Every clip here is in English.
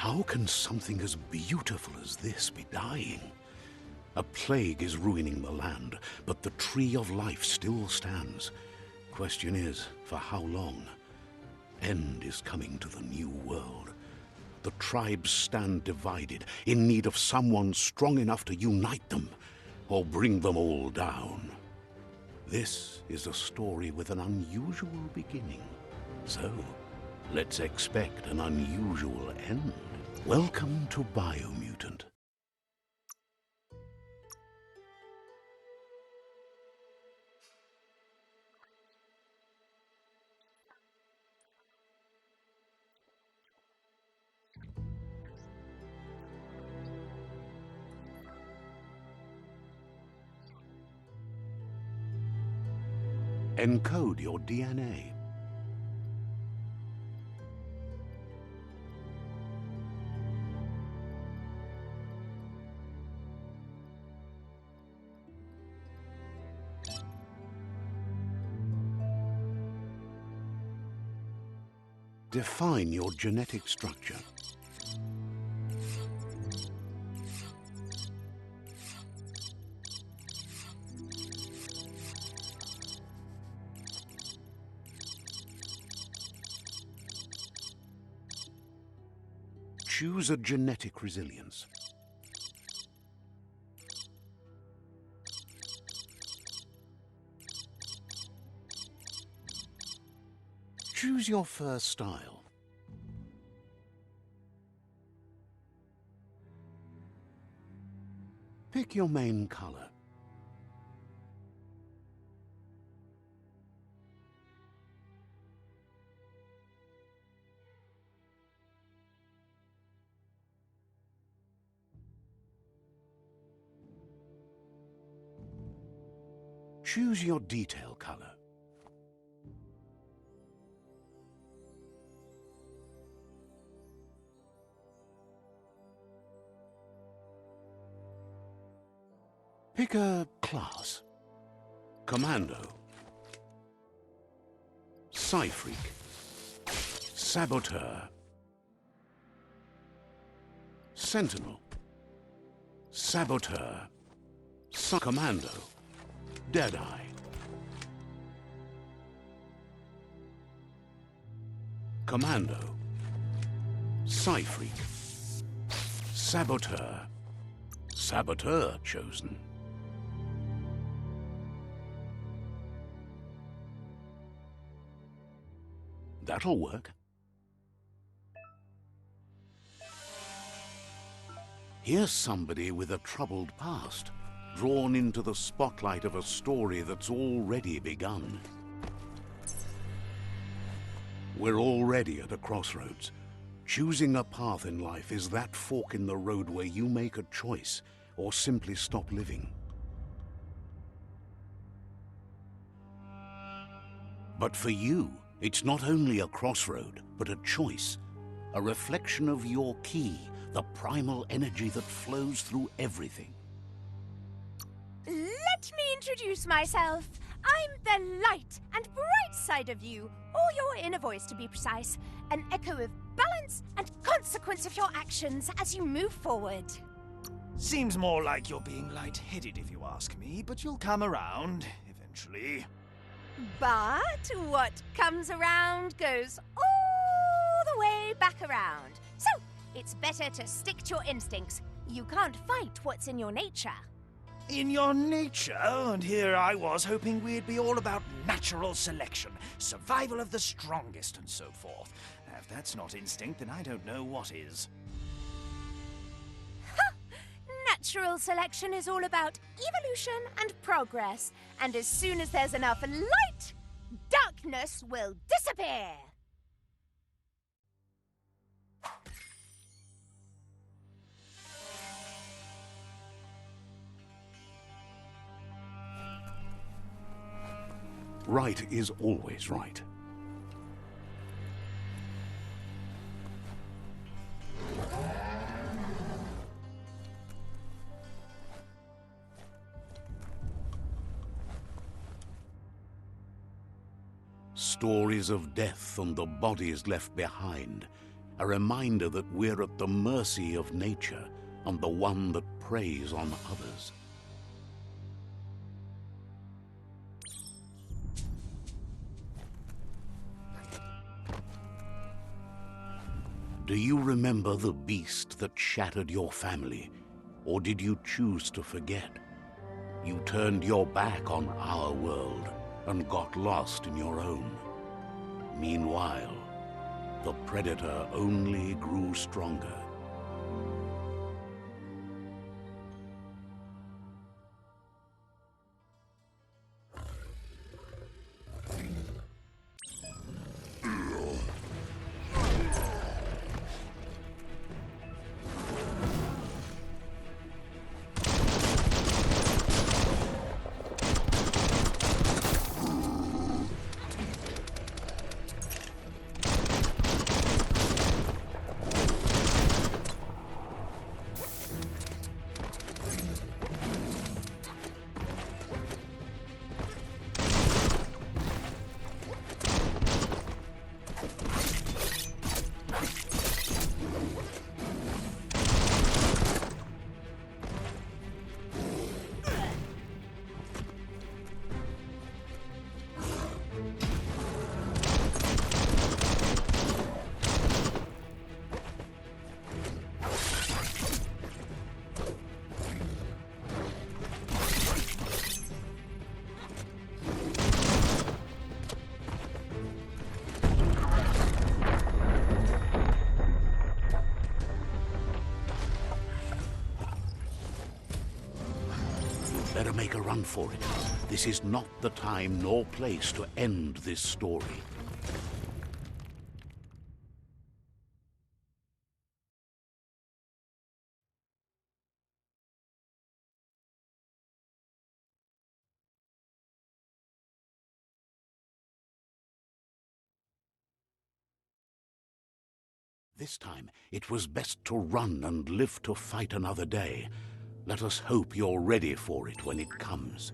How can something as beautiful as this be dying? A plague is ruining the land, but the tree of life still stands. Question is, for how long? End is coming to the new world. The tribes stand divided, in need of someone strong enough to unite them, or bring them all down. This is a story with an unusual beginning. So, let's expect an unusual end. Welcome to Biomutant. Encode your DNA. Define your genetic structure. Choose a genetic resilience. Choose your first style. Pick your main color. Choose your detail color. Pick a class. Commando. Psy-Freak. Saboteur. Sentinel. Saboteur. Commando. Deadeye. Commando. Psy-Freak. Saboteur. Saboteur chosen. That'll work. Here's somebody with a troubled past, drawn into the spotlight of a story that's already begun. We're already at a crossroads. Choosing a path in life is that fork in the road where you make a choice or simply stop living. But for you, it's not only a crossroad, but a choice, a reflection of your ki, the primal energy that flows through everything. Let me introduce myself. I'm the light and bright side of you, or your inner voice to be precise, an echo of balance and consequence of your actions as you move forward. Seems more like you're being light-headed if you ask me, but you'll come around eventually. But what comes around goes all the way back around. So, it's better to stick to your instincts. You can't fight what's in your nature. In your nature, and here I was hoping we'd be all about natural selection, survival of the strongest and so forth. If that's not instinct, then I don't know what is. Natural selection is all about evolution and progress, and as soon as there's enough light, darkness will disappear. Right is always right. Stories of death and the bodies left behind. a reminder that we're at the mercy of nature and the one that preys on others. Do you remember the beast that shattered your family, or did you choose to forget? You turned your back on our world and got lost in your own. Meanwhile, the predator only grew stronger. Better make a run for it. This is not the time nor place to end this story. This time, it was best to run and live to fight another day. Let us hope you're ready for it when it comes.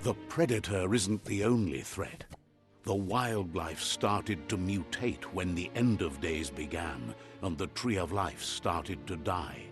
The predator isn't the only threat. The wildlife started to mutate when the end of days began, and the Tree of Life started to die.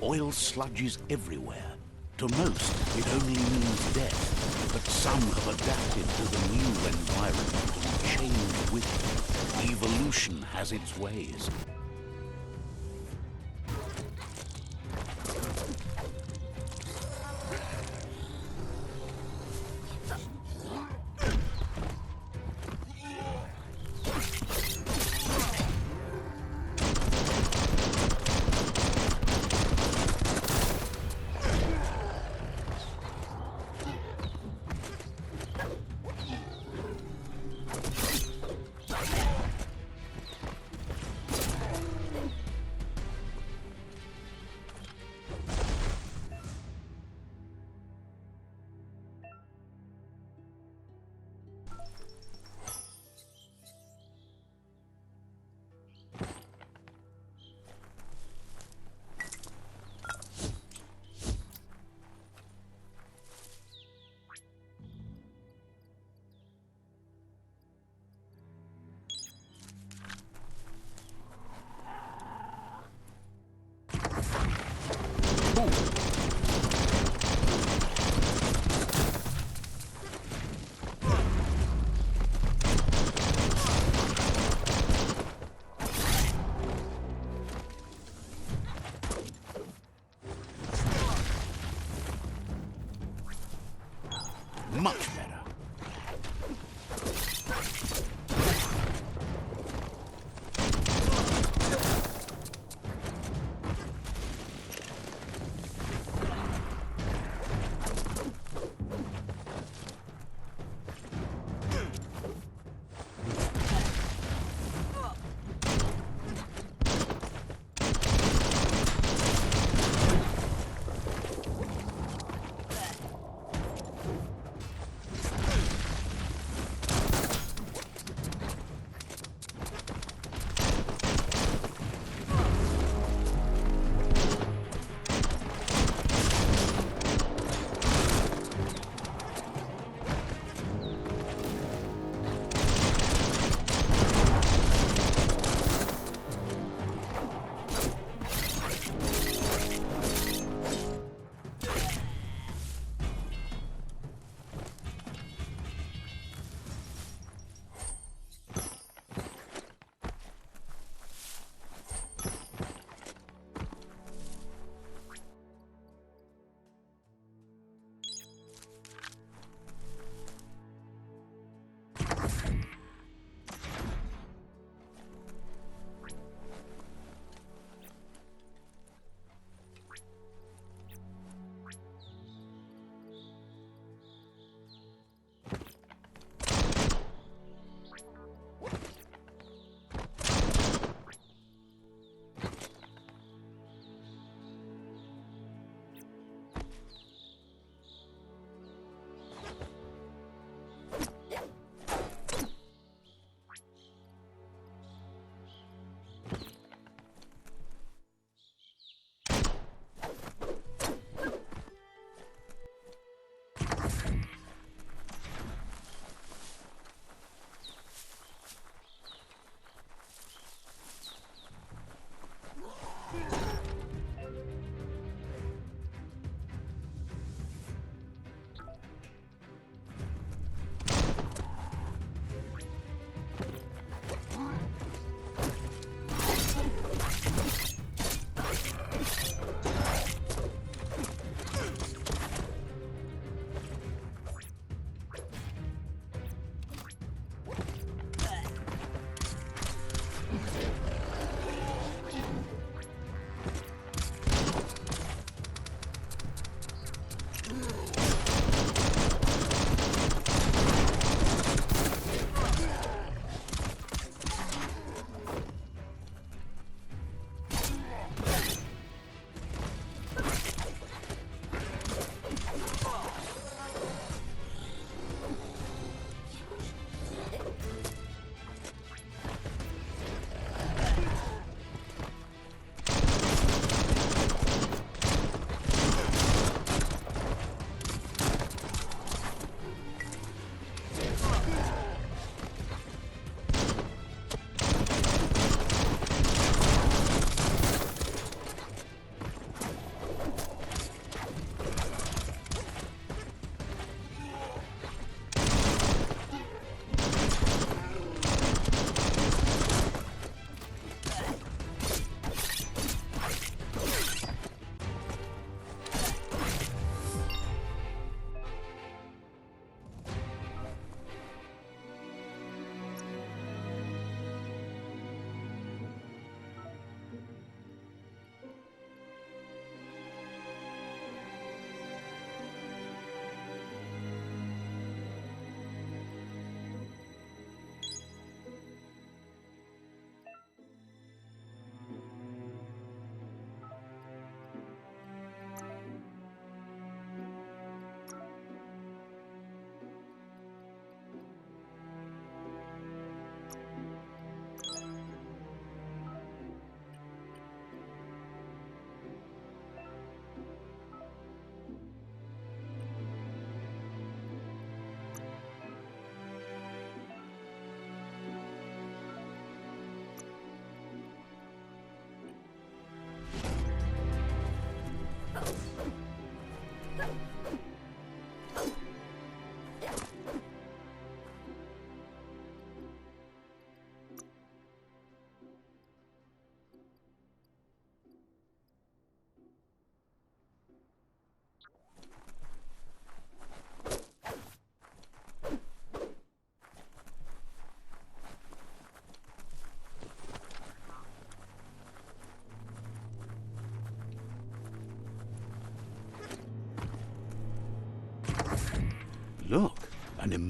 Oil sludges everywhere. To most, it only means death, but some have adapted to the new environment and changed with it. Evolution has its ways.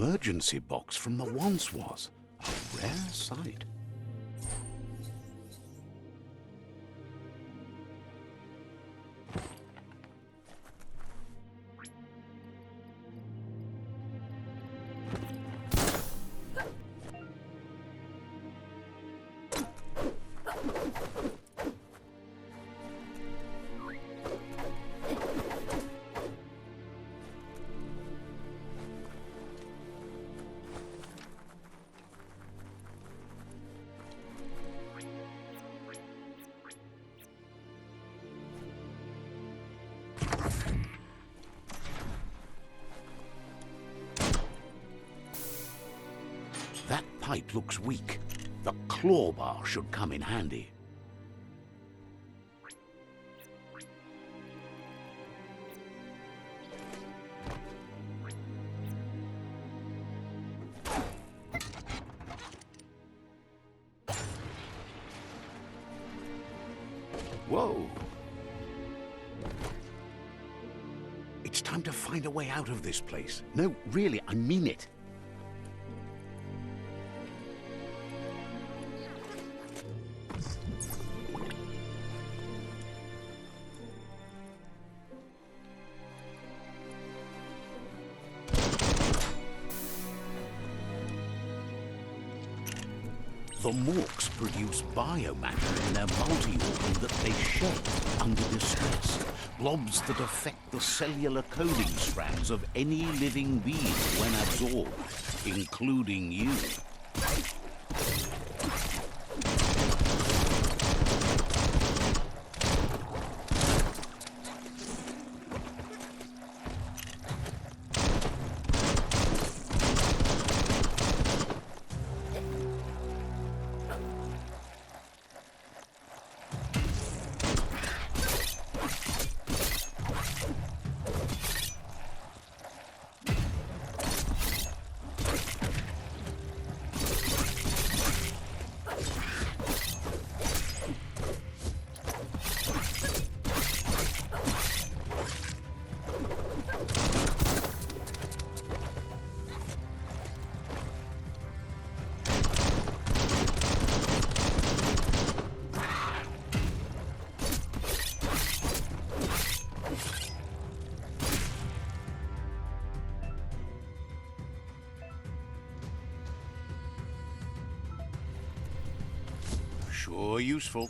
emergency box from the once was. A rare sight. That pipe looks weak. The claw bar should come in handy. Whoa! It's time to find a way out of this place. No, really, I mean it. The Morks produce biomatter in their multi-organ that they shed under distress. Blobs that affect the cellular coding strands of any living being when absorbed, including you. Sure useful.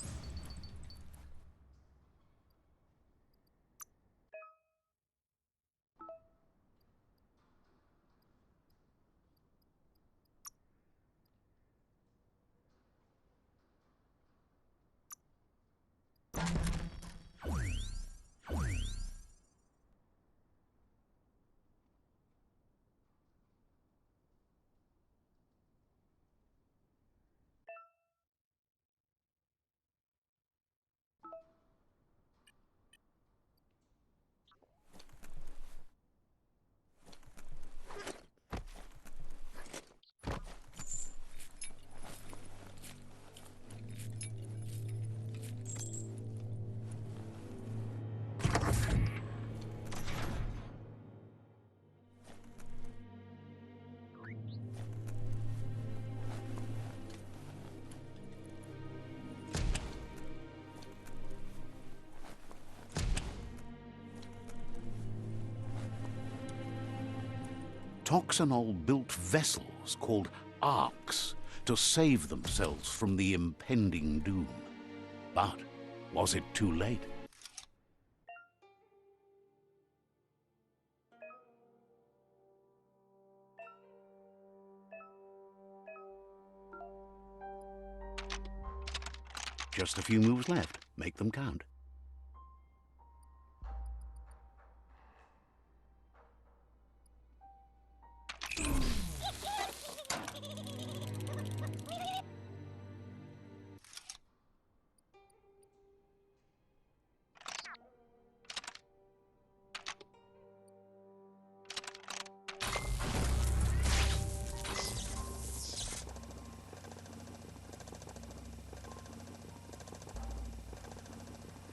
Toxanol built vessels called arks to save themselves from the impending doom. But was it too late? Just a few moves left. Make them count.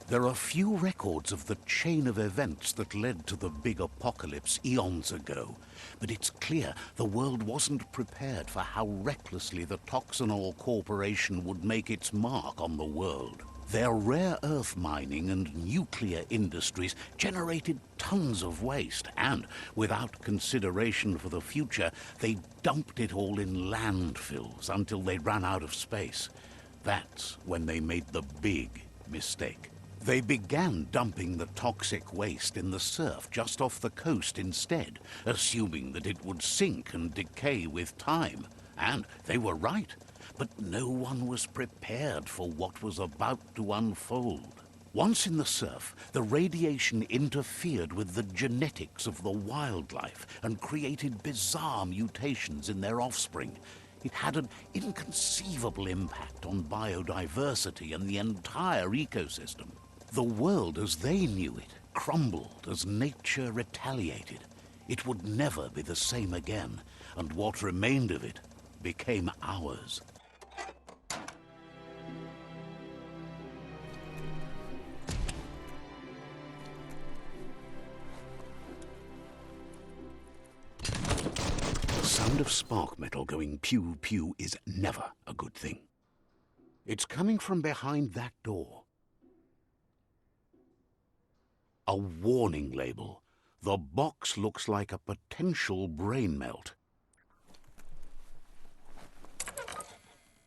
There are few records of the chain of events that led to the big apocalypse eons ago, but it's clear the world wasn't prepared for how recklessly the Toxanol Corporation would make its mark on the world. Their rare earth mining and nuclear industries generated tons of waste, and without consideration for the future, they dumped it all in landfills until they ran out of space. That's when they made the big mistake. They began dumping the toxic waste in the surf just off the coast instead, assuming that it would sink and decay with time. And they were right. But no one was prepared for what was about to unfold. Once in the surf, the radiation interfered with the genetics of the wildlife and created bizarre mutations in their offspring. It had an inconceivable impact on biodiversity and the entire ecosystem. The world as they knew it crumbled as nature retaliated. It would never be the same again, and what remained of it became ours. The sound of spark metal going pew-pew is never a good thing. It's coming from behind that door. A warning label. The box looks like a potential brain melt.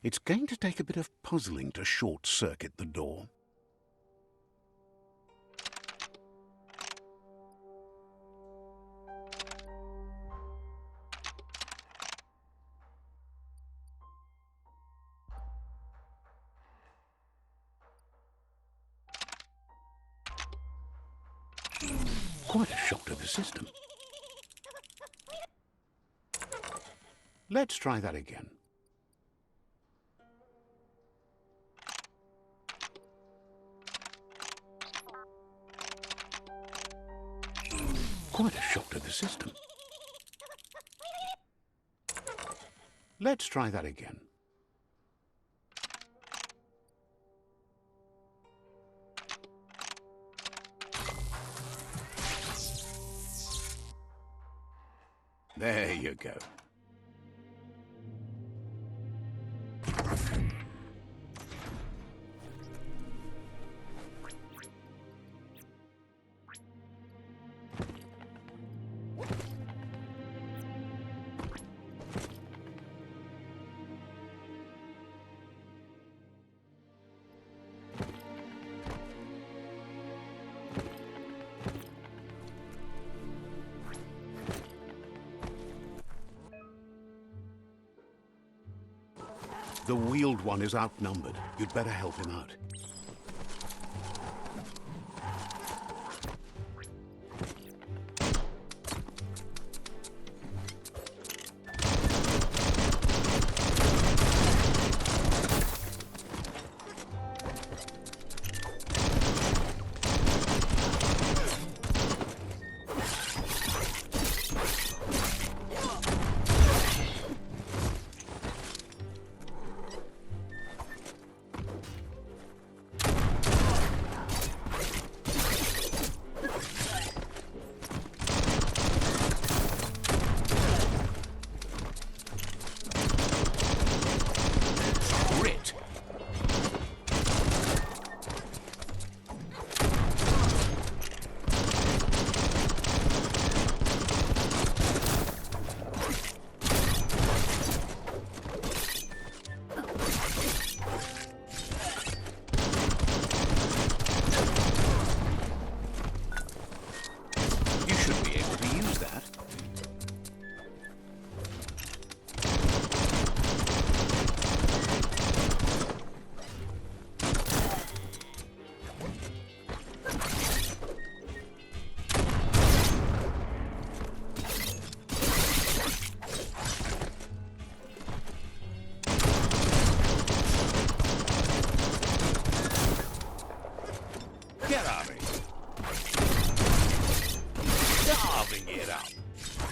It's going to take a bit of puzzling to short-circuit the door. Quite a shock to the system. Let's try that again. Quite a shock to the system. Let's try that again. There you go. The wheeled one is outnumbered. You'd better help him out.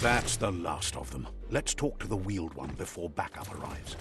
That's the last of them. Let's talk to the wheeled one before backup arrives.